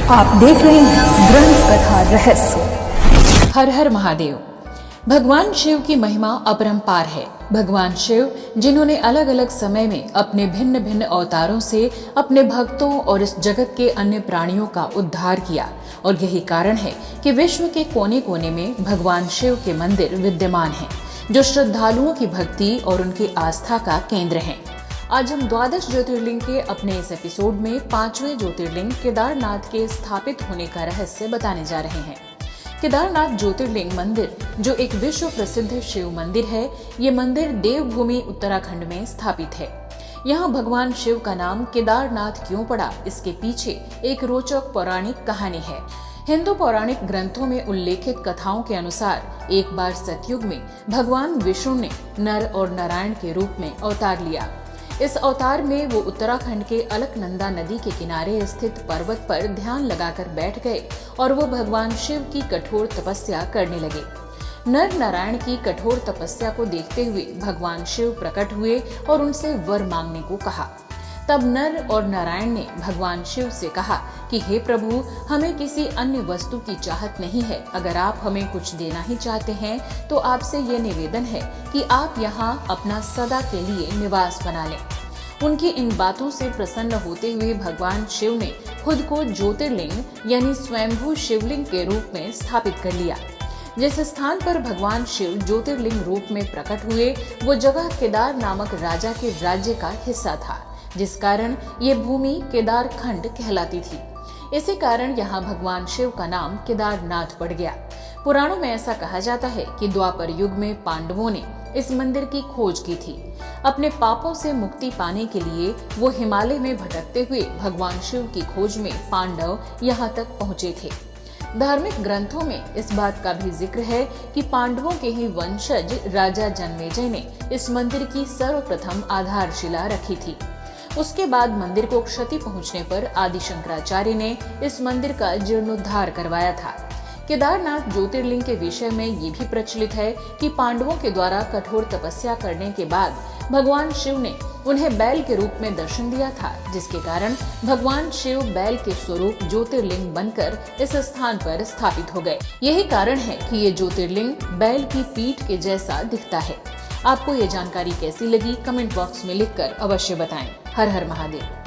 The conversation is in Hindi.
आप देख रहे हैं ग्रंथ कथा रहस्य। हर हर महादेव। भगवान शिव की महिमा अपरंपार है। भगवान शिव जिन्होंने अलग अलग समय में अपने भिन्न भिन्न अवतारों से अपने भक्तों और इस जगत के अन्य प्राणियों का उद्धार किया, और यही कारण है कि विश्व के कोने कोने में भगवान शिव के मंदिर विद्यमान हैं, जो श्रद्धालुओं की भक्ति और उनकी आस्था का केंद्र हैं। आज हम द्वादश ज्योतिर्लिंग के अपने इस एपिसोड में 5वें ज्योतिर्लिंग केदारनाथ के स्थापित होने का रहस्य बताने जा रहे हैं। केदारनाथ ज्योतिर्लिंग मंदिर जो एक विश्व प्रसिद्ध शिव मंदिर है, ये मंदिर देवभूमि उत्तराखंड में स्थापित है। यहाँ भगवान शिव का नाम केदारनाथ क्यों पड़ा, इसके पीछे एक रोचक पौराणिक कहानी है। हिंदू पौराणिक ग्रंथों में उल्लेखित कथाओं के अनुसार एक बार सतयुग में भगवान विष्णु ने नर और नारायण के रूप में अवतार लिया। इस अवतार में वो उत्तराखंड के अलकनंदा नदी के किनारे स्थित पर्वत पर ध्यान लगाकर बैठ गए और वो भगवान शिव की कठोर तपस्या करने लगे। नर नारायण की कठोर तपस्या को देखते हुए भगवान शिव प्रकट हुए और उनसे वर मांगने को कहा। तब नर और नारायण ने भगवान शिव से कहा कि हे प्रभु, हमें किसी अन्य वस्तु की चाहत नहीं है। अगर आप हमें कुछ देना ही चाहते हैं तो आपसे ये निवेदन है कि आप यहाँ अपना सदा के लिए निवास बना लें। उनकी इन बातों से प्रसन्न होते हुए भगवान शिव ने खुद को ज्योतिर्लिंग यानी स्वयंभू शिवलिंग के रूप में स्थापित कर लिया। जिस स्थान पर भगवान शिव ज्योतिर्लिंग रूप में प्रकट हुए, वो जगह केदार नामक राजा के राज्य का हिस्सा था, जिस कारण ये भूमि केदार खंड कहलाती थी। इसी कारण यहाँ भगवान शिव का नाम केदारनाथ पड़ गया। पुराणों में ऐसा कहा जाता है कि द्वापर युग में पांडवों ने इस मंदिर की खोज की थी। अपने पापों से मुक्ति पाने के लिए वो हिमालय में भटकते हुए भगवान शिव की खोज में पांडव यहाँ तक पहुँचे थे। धार्मिक ग्रंथों में इस बात का भी जिक्र है कि पांडवों के ही वंशज राजा जन्मेजय ने इस मंदिर की सर्वप्रथम आधारशिला रखी थी। उसके बाद मंदिर को क्षति पहुंचने पर आदि शंकराचार्य ने इस मंदिर का जीर्णोद्धार करवाया था। केदारनाथ ज्योतिर्लिंग के विषय में ये भी प्रचलित है कि पांडवों के द्वारा कठोर तपस्या करने के बाद भगवान शिव ने उन्हें बैल के रूप में दर्शन दिया था, जिसके कारण भगवान शिव बैल के स्वरूप ज्योतिर्लिंग बनकर इस स्थान पर स्थापित हो गए। यही कारण है कि ये ज्योतिर्लिंग बैल की पीठ के जैसा दिखता है। आपको ये जानकारी कैसी लगी, कमेंट बॉक्स में लिखकर अवश्य बताएं। हर हर महादेव।